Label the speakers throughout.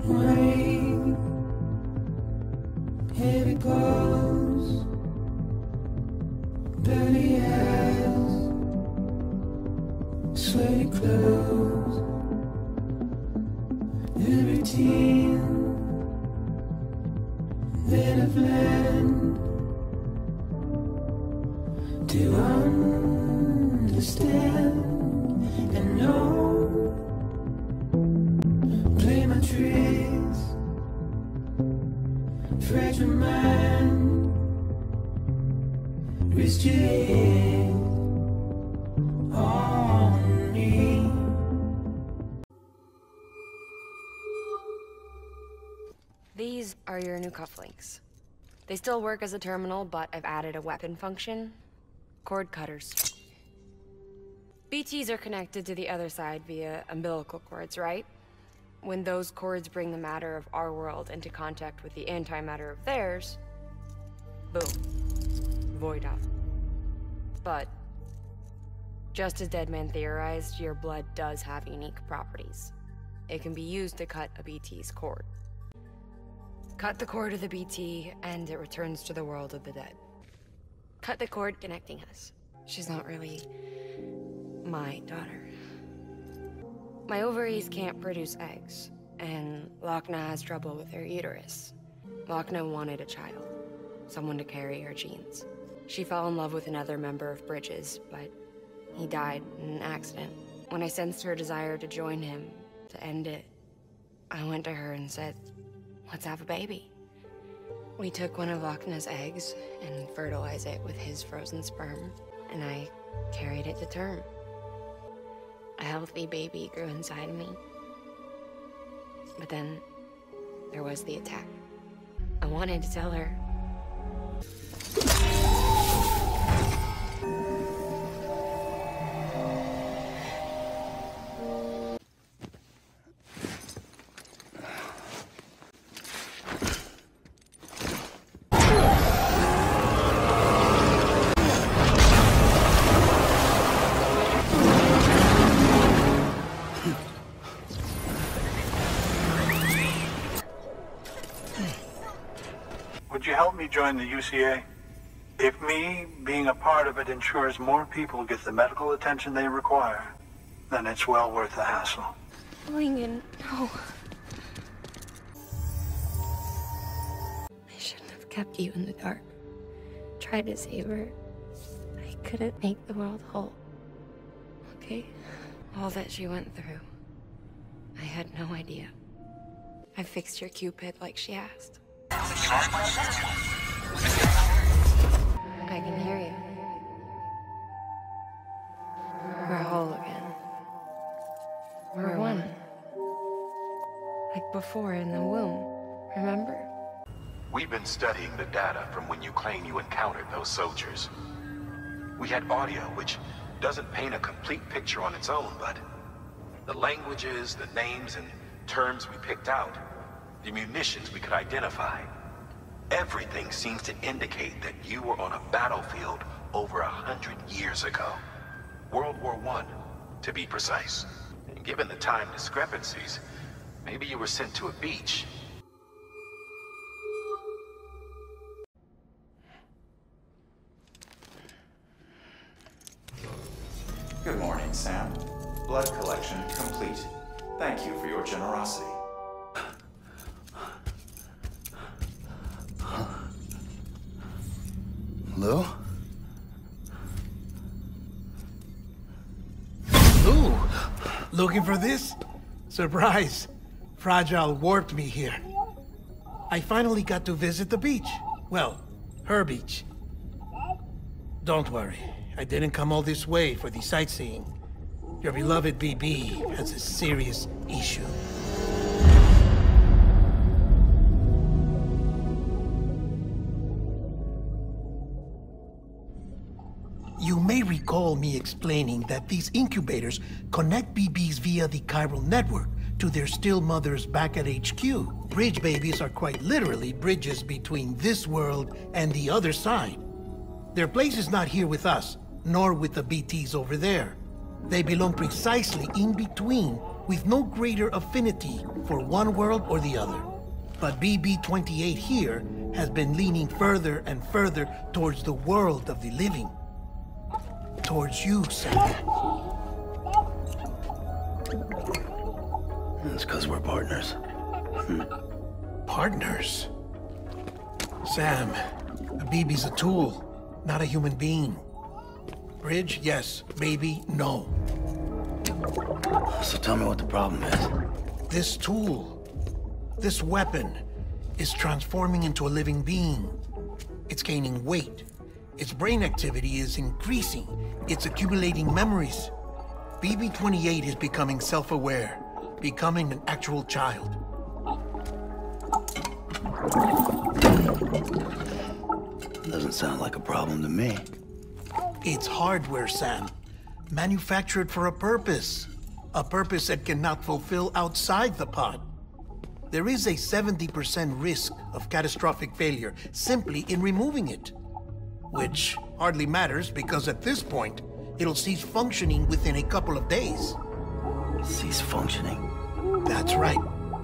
Speaker 1: Rain, heavy clothes, dirty eyes, sweaty clothes, the routine that I've learned to understand and know. Play my tricks, fragile mind, risk your head on me.
Speaker 2: These are your new cufflinks. They still work as a terminal, but I've added a weapon function. Cord cutters. BTs are connected to the other side via umbilical cords, right? When those cords bring the matter of our world into contact with the antimatter of theirs, boom. Void out. But, just as Deadman theorized, your blood does have unique properties. It can be used to cut a BT's cord. Cut the cord of the BT, and it returns to the world of the dead. Cut the cord connecting us. She's not really my daughter. My ovaries can't produce eggs, and Lochna has trouble with her uterus. Lochna wanted a child, someone to carry her genes. She fell in love with another member of Bridges, but he died in an accident. When I sensed her desire to join him, to end it, I went to her and said, "Let's have a baby." We took one of Lochna's eggs and fertilized it with his frozen sperm, and I carried it to term. A healthy baby grew inside me. But then, there was the attack. I wanted to tell her.
Speaker 3: Would you help me join the UCA? If me being a part of it ensures more people get the medical attention they require, then it's well worth the hassle.
Speaker 2: Lincoln, no. I shouldn't have kept you in the dark. Tried to save her. I couldn't make the world whole. Okay? All that she went through. I had no idea. I fixed your Cupid like she asked. I can hear you. We're whole again. We're one. Like before in the womb, remember?
Speaker 4: We've been studying the data from when you claim you encountered those soldiers. We had audio, which doesn't paint a complete picture on its own, but the languages, the names, and terms we picked out, the munitions we could identify, everything seems to indicate that you were on a battlefield over 100 years ago. World War I, to be precise. And given the time discrepancies, maybe you were sent to a beach.
Speaker 5: Good morning, Sam. Blood collection complete. Thank you for your generosity.
Speaker 6: Hello? Ooh! Looking for this? Surprise! Fragile warped me here. I finally got to visit the beach. Well, her beach. Don't worry. I didn't come all this way for the sightseeing. Your beloved BB has a serious issue. You may recall me explaining that these incubators connect BBs via the chiral network to their still mothers back at HQ. Bridge babies are quite literally bridges between this world and the other side. Their place is not here with us, nor with the BTs over there. They belong precisely in between with no greater affinity for one world or the other. But BB-28 here has been leaning further and further towards the world of the living. Towards you, Sam.
Speaker 7: It's because we're partners.
Speaker 6: Partners? Sam, a BB's a tool, not a human being. Bridge, yes. Baby, no.
Speaker 7: So tell me what the problem is.
Speaker 6: This tool, this weapon, is transforming into a living being. It's gaining weight. Its brain activity is increasing. It's accumulating memories. BB-28 is becoming self-aware, becoming an actual child.
Speaker 7: Doesn't sound like a problem to me.
Speaker 6: It's hardware, Sam. Manufactured for a purpose. A purpose it cannot fulfill outside the pod. There is a 70% risk of catastrophic failure simply in removing it. Which hardly matters because at this point, it'll cease functioning within a couple of days.
Speaker 7: Cease functioning?
Speaker 6: That's right.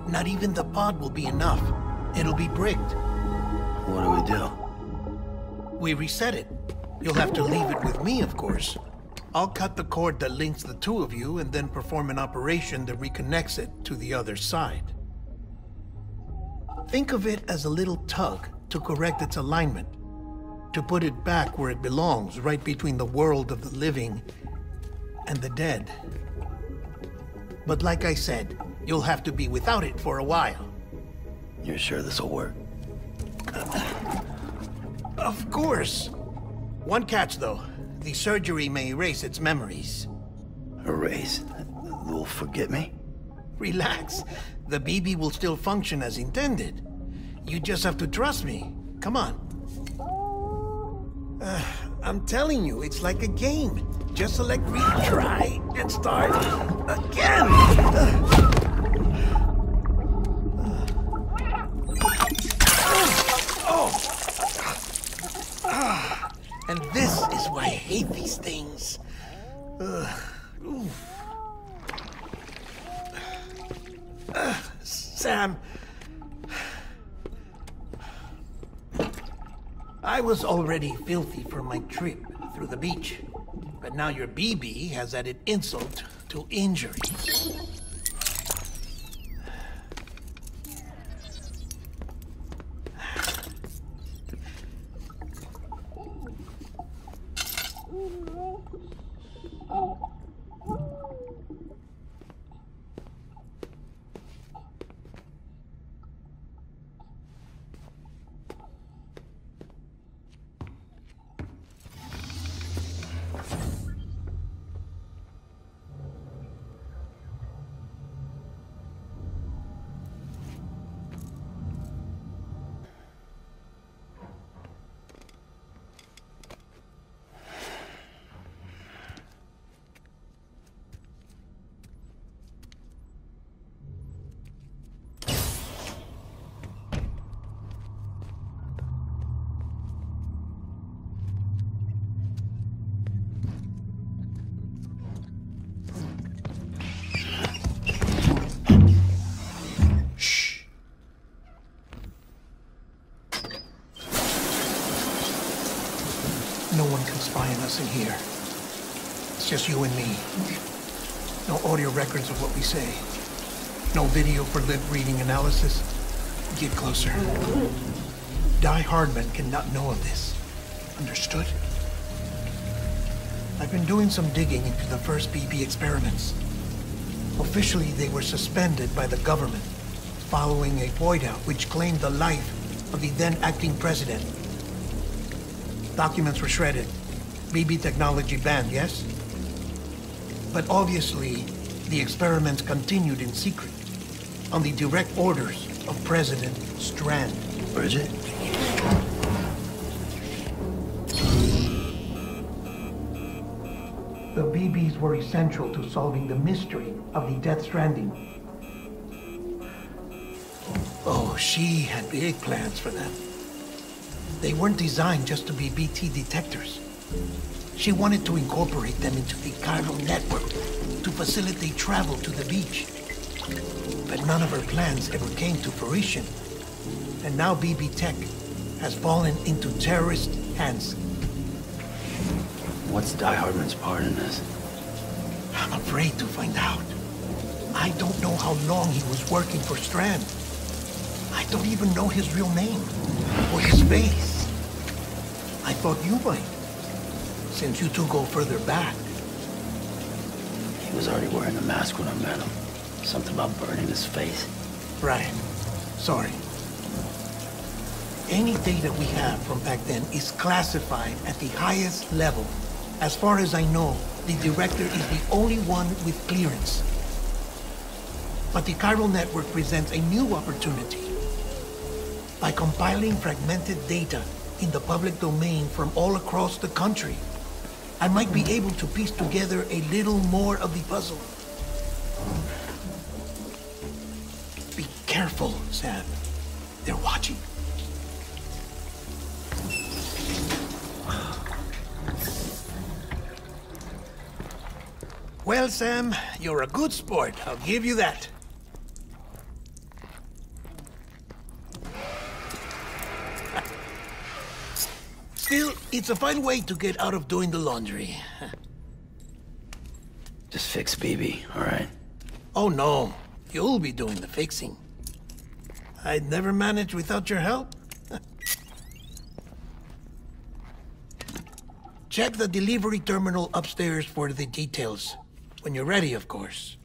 Speaker 6: Not even the pod will be enough. It'll be bricked.
Speaker 7: What do we do?
Speaker 6: We reset it. You'll have to leave it with me, of course. I'll cut the cord that links the two of you and then perform an operation that reconnects it to the other side. Think of it as a little tug to correct its alignment, to put it back where it belongs, right between the world of the living and the dead. But like I said, you'll have to be without it for a while.
Speaker 7: You're sure this'll work?
Speaker 6: Of course. One catch, though. The surgery may erase its memories.
Speaker 7: Erase? Will forget me?
Speaker 6: Relax. The BB will still function as intended. You just have to trust me. Come on. I'm telling you, it's like a game. Just select retry and start again. And this is why I hate these things. Sam, I was already filthy from my trip through the beach, but now your BB has added insult to injury. No one can spy on us in here. It's just you and me. No audio records of what we say. No video for lip reading analysis. Get closer. Die Hardman cannot know of this. Understood? I've been doing some digging into the first BB experiments. Officially, they were suspended by the government following a void-out which claimed the life of the then-acting president. Documents were shredded. BB technology banned, yes? But obviously, the experiments continued in secret, on the direct orders of President Strand.
Speaker 7: Bridget?
Speaker 6: The BBs were essential to solving the mystery of the Death Stranding. Oh, she had big plans for them. They weren't designed just to be BT detectors. She wanted to incorporate them into the chiral network to facilitate travel to the beach. But none of her plans ever came to fruition. And now BB Tech has fallen into terrorist hands.
Speaker 7: What's Die Hardman's part in this?
Speaker 6: I'm afraid to find out. I don't know how long he was working for Strand. I don't even know his real name or his face. I thought you might, since you two go further back.
Speaker 7: He was already wearing a mask when I met him. Something about burning his face.
Speaker 6: Right. Sorry. Any data we have from back then is classified at the highest level. As far as I know, the director is the only one with clearance. But the chiral network presents a new opportunity. By compiling fragmented data in the public domain from all across the country, I might be able to piece together a little more of the puzzle. Be careful, Sam. They're watching. Well, Sam, you're a good sport. I'll give you that. Still, it's a fine way to get out of doing the laundry.
Speaker 7: Just fix BB, all right?
Speaker 6: Oh, no. You'll be doing the fixing. I'd never manage without your help. Check the delivery terminal upstairs for the details. When you're ready, of course.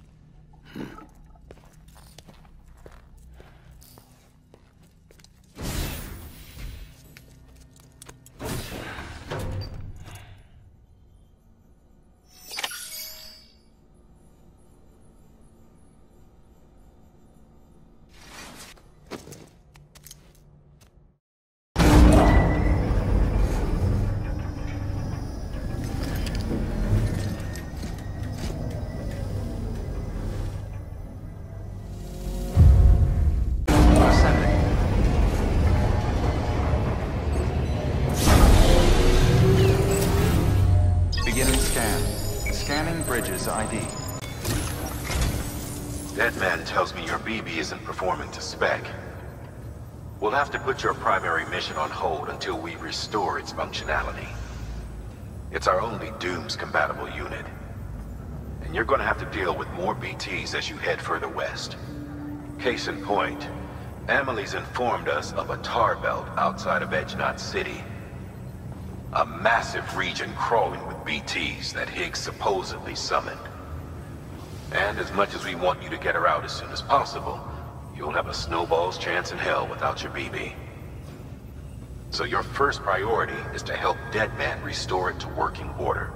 Speaker 5: Beginning scan. Scanning Bridges ID.
Speaker 4: Deadman tells me your BB isn't performing to spec. We'll have to put your primary mission on hold until we restore its functionality. It's our only Dooms-compatible unit. And you're gonna have to deal with more BTs as you head further west. Case in point, Amelie's informed us of a tar belt outside of Edgenot City. A massive region crawling with BTs that Higgs supposedly summoned. And as much as we want you to get her out as soon as possible, you'll have a snowball's chance in hell without your BB. So your first priority is to help Deadman restore it to working order.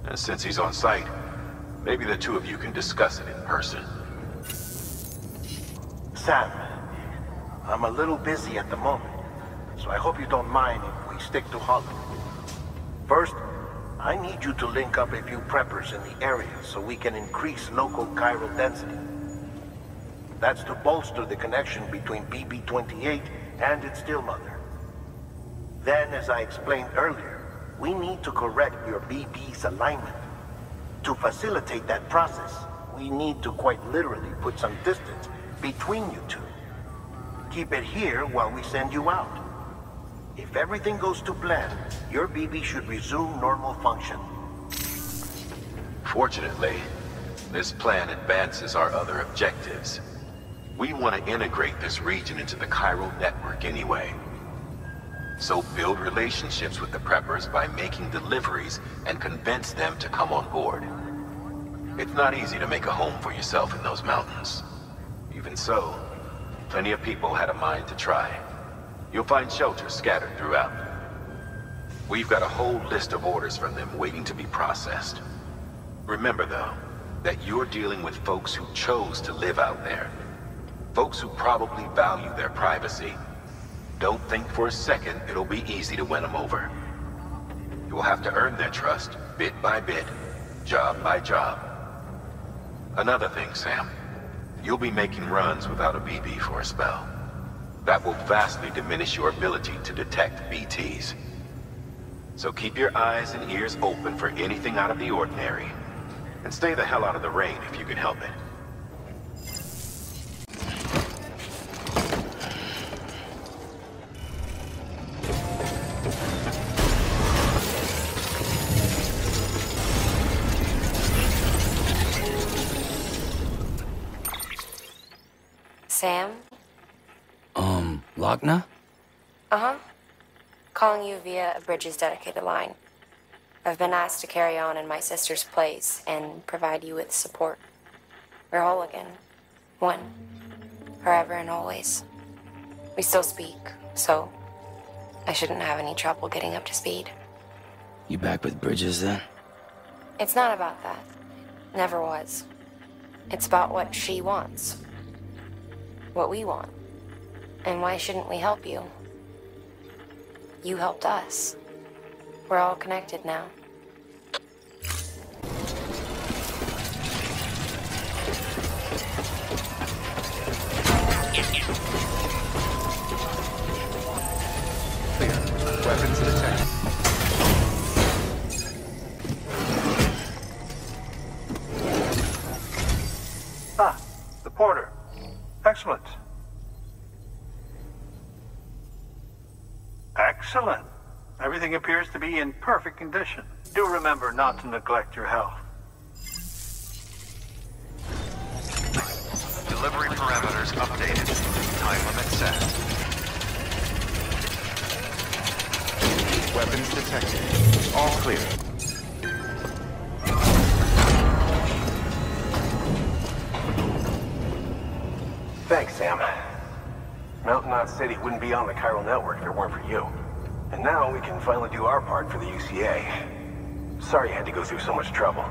Speaker 4: And since he's on site, maybe the two of you can discuss it in person.
Speaker 8: Sam, I'm a little busy at the moment, so I hope you don't mind if we stick to Holland. First, I need you to link up a few preppers in the area so we can increase local chiral density. That's to bolster the connection between BB-28 and its stillmother. Then, as I explained earlier, we need to correct your BB's alignment. To facilitate that process, we need to quite literally put some distance between you two. Keep it here while we send you out. If everything goes to plan, your BB should resume normal function.
Speaker 4: Fortunately, this plan advances our other objectives. We want to integrate this region into the chiral network anyway. So build relationships with the preppers by making deliveries and convince them to come on board. It's not easy to make a home for yourself in those mountains. Even so, plenty of people had a mind to try. You'll find shelters scattered throughout. We've got a whole list of orders from them waiting to be processed. Remember, though, that you're dealing with folks who chose to live out there. Folks who probably value their privacy. Don't think for a second it'll be easy to win them over. You'll have to earn their trust, bit by bit, job by job. Another thing, Sam. You'll be making runs without a BB for a spell. That will vastly diminish your ability to detect BTs. So keep your eyes and ears open for anything out of the ordinary. And stay the hell out of the rain if you can help it.
Speaker 2: Sam?
Speaker 7: Lochna?
Speaker 2: Uh-huh. Calling you via a Bridges dedicated line. I've been asked to carry on in my sister's place and provide you with support. We're whole again. One. Forever and always. We still speak, so I shouldn't have any trouble getting up to speed.
Speaker 7: You back with Bridges then?
Speaker 2: It's not about that. Never was. It's about what she wants. What we want. And why shouldn't we help you? You helped us. We're all connected now.
Speaker 4: Clear. Weapons detected.
Speaker 3: Ah, the porter. Excellent. Excellent. Everything appears to be in perfect condition. Do remember not to neglect your health.
Speaker 4: Delivery parameters updated. Time limit set. Weapons detected. All clear.
Speaker 8: Thanks, Sam. Mountain Knot City wouldn't be on the chiral network if it weren't for you. And now we can finally do our part for the UCA. Sorry you had to go through so much trouble.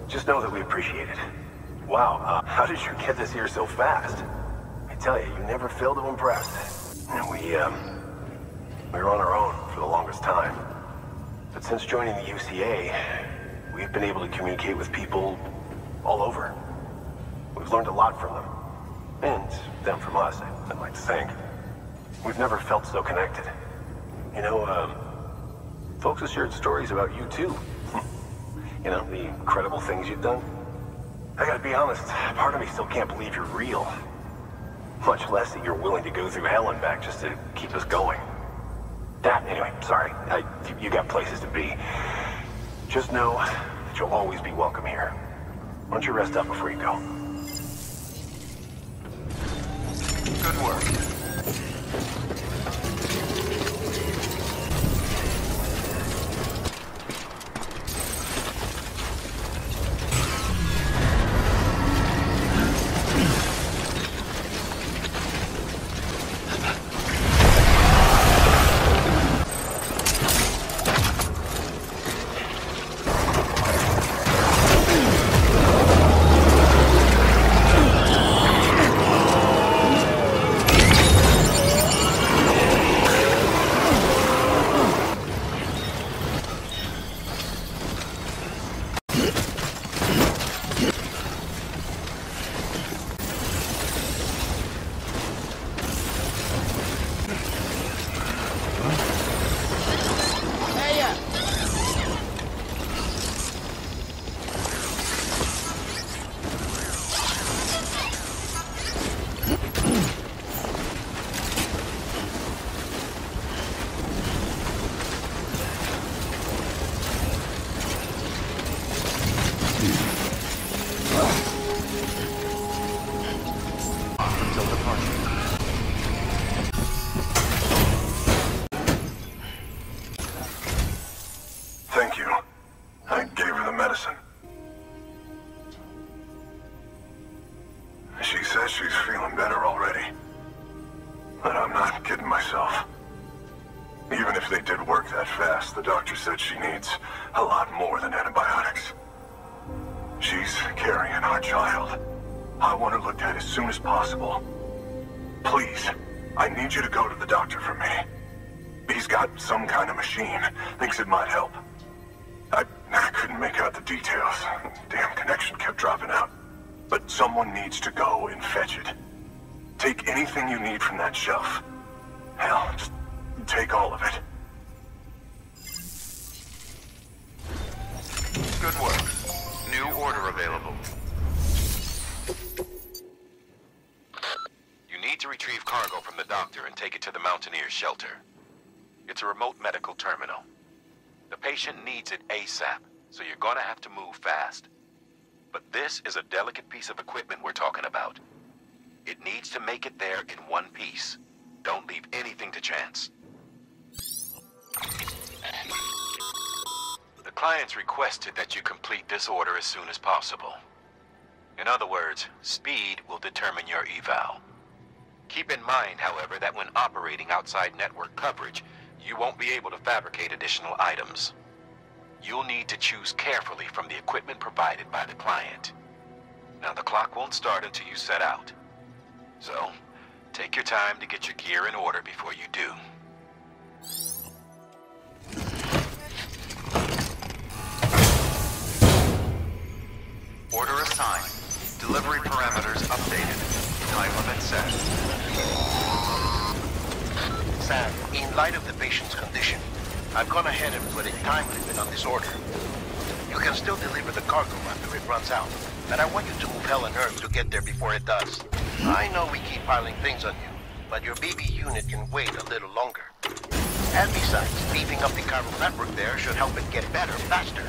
Speaker 8: Just know that we appreciate it. Wow, how did you get this here so fast? I tell you, you never fail to impress. And we were on our own for the longest time. But since joining the UCA, we've been able to communicate with people all over. We've learned a lot from them. And them from us, I'd like to think. We've never felt so connected. You know, folks have shared stories about you too. You know, the incredible things you've done. I gotta be honest, part of me still can't believe you're real. Much less that you're willing to go through hell and back just to keep us going. Anyway, sorry. You got places to be. Just know that you'll always be welcome here. Why don't you rest up before you go?
Speaker 4: Good work.
Speaker 3: Thank you. I gave her the medicine. She says she's feeling better already. But I'm not kidding myself. Even if they did work that fast, the doctor said she needs a lot more than antibiotics. She's carrying our child. I want her looked at as soon as possible. Please, I need you to go to the doctor for me. He's got some kind of machine. Thinks it might help. I couldn't make out the details. Damn connection kept dropping out. But someone needs to go and fetch it. Take anything you need from that shelf. Hell, just take all of it.
Speaker 4: Good work. New order available. You need to retrieve cargo from the doctor and take it to the Mountaineers' shelter. It's a remote medical terminal. The patient needs it ASAP, so you're gonna have to move fast. But this is a delicate piece of equipment we're talking about. It needs to make it there in one piece. Don't leave anything to chance. The client's requested that you complete this order as soon as possible. In other words, speed will determine your eval. Keep in mind, however, that when operating outside network coverage, you won't be able to fabricate additional items. You'll need to choose carefully from the equipment provided by the client. Now, the clock won't start until you set out. So, take your time to get your gear in order before you do.
Speaker 9: Order assigned. Delivery parameters updated. Time limit set.
Speaker 8: Sam, in light of the patient's condition, I've gone ahead and put a time limit on this order. You can still deliver the cargo after it runs out, but I want you to move hell and earth to get there before it does. I know we keep piling things on you, but your BB unit can wait a little longer. And besides, beefing up the chiral network there should help it get better faster.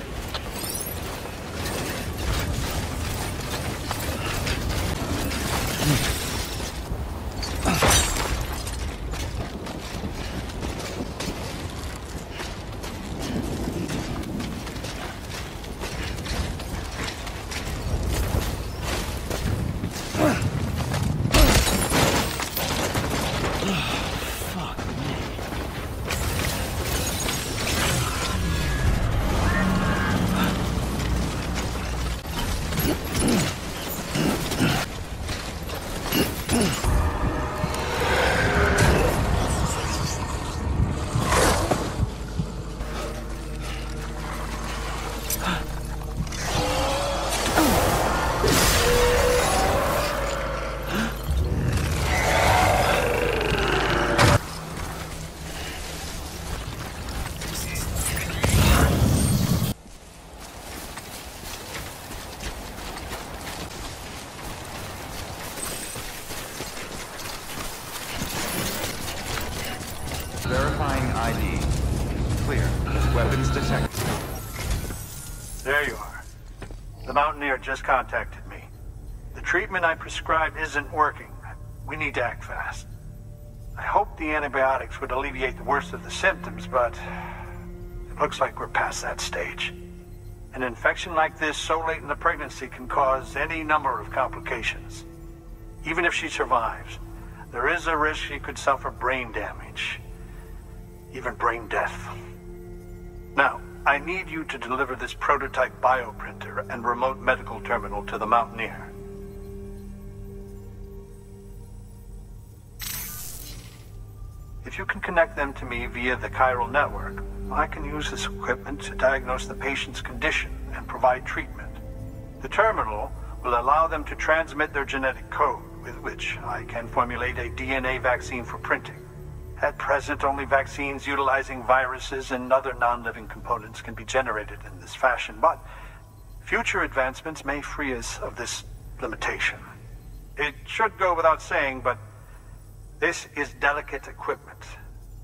Speaker 9: Verifying ID. Clear. Weapons detected.
Speaker 10: There you are. The Mountaineer just contacted me. The treatment I prescribed isn't working. We need to act fast. I hoped the antibiotics would alleviate the worst of the symptoms, but it looks like we're past that stage. An infection like this so late in the pregnancy can cause any number of complications. Even if she survives, there is a risk she could suffer brain damage. Even brain death. Now, I need you to deliver this prototype bioprinter and remote medical terminal to the Mountaineer. If you can connect them to me via the chiral network, I can use this equipment to diagnose the patient's condition and provide treatment. The terminal will allow them to transmit their genetic code, with which I can formulate a DNA vaccine for printing. At present, only vaccines utilizing viruses and other non-living components can be generated in this fashion, but future advancements may free us of this limitation. It should go without saying, but this is delicate equipment.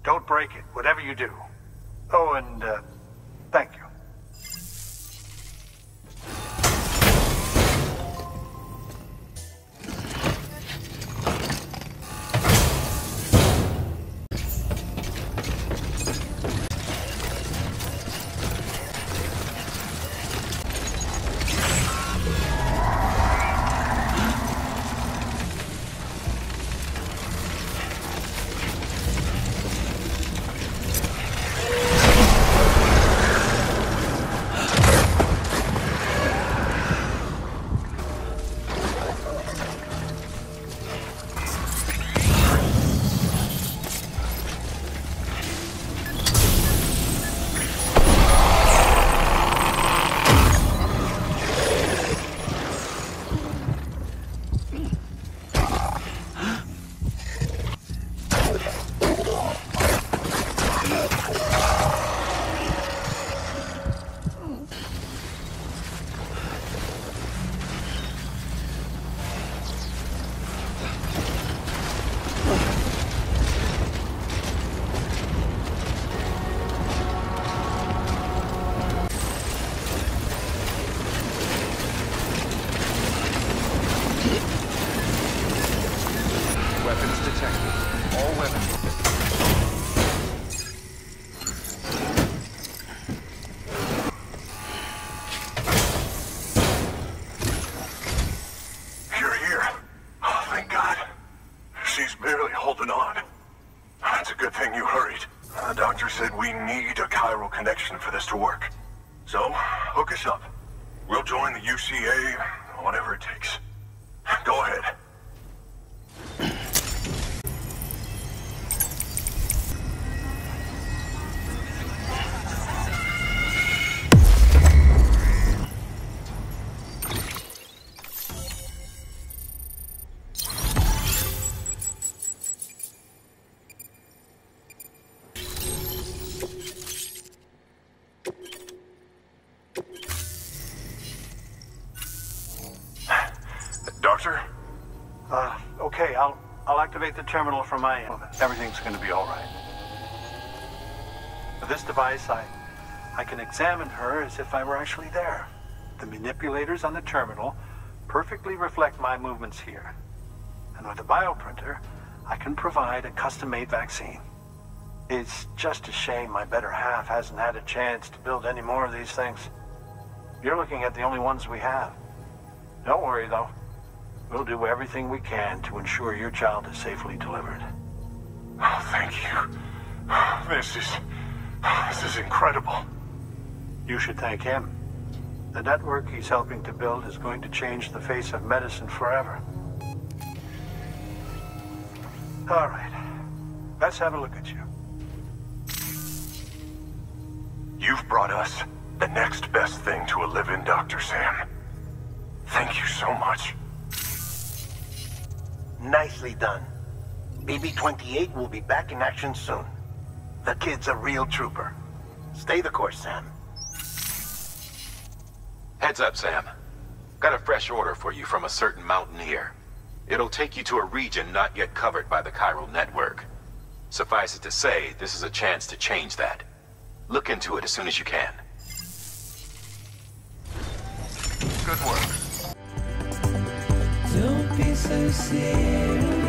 Speaker 10: Don't break it, whatever you do. Oh, and thank you. detected. All women.
Speaker 3: You're here. Oh, thank God. She's barely holding on. It's a good thing you hurried. The doctor said we need a chiral connection for this to work. So, hook us up. We'll join the UCA, whatever it takes. Go ahead. Doctor?
Speaker 10: Okay, I'll activate the terminal from my end. Everything's gonna be all right. With this device, I can examine her as if I were actually there. The manipulators on the terminal perfectly reflect my movements here. And with the bioprinter, I can provide a custom-made vaccine. It's just a shame my better half hasn't had a chance to build any more of these things. You're looking at the only ones we have. Don't worry, though. We'll do everything we can to ensure your child is safely delivered.
Speaker 3: Oh, thank you. This is incredible.
Speaker 10: You should thank him. The network he's helping to build is going to change the face of medicine forever. All right. Let's have a look at you.
Speaker 3: You've brought us the next best thing to a live-in Dr. Sam. Thank you so much.
Speaker 8: Nicely done. BB-28 will be back in action soon. The kid's a real trooper. Stay the course, Sam.
Speaker 4: Heads up, Sam. Got a fresh order for you from a certain mountaineer. It'll take you to a region not yet covered by the chiral network. Suffice it to say, this is a chance to change that. Look into it as soon as you can.
Speaker 9: Good work.
Speaker 1: Don't be so serious.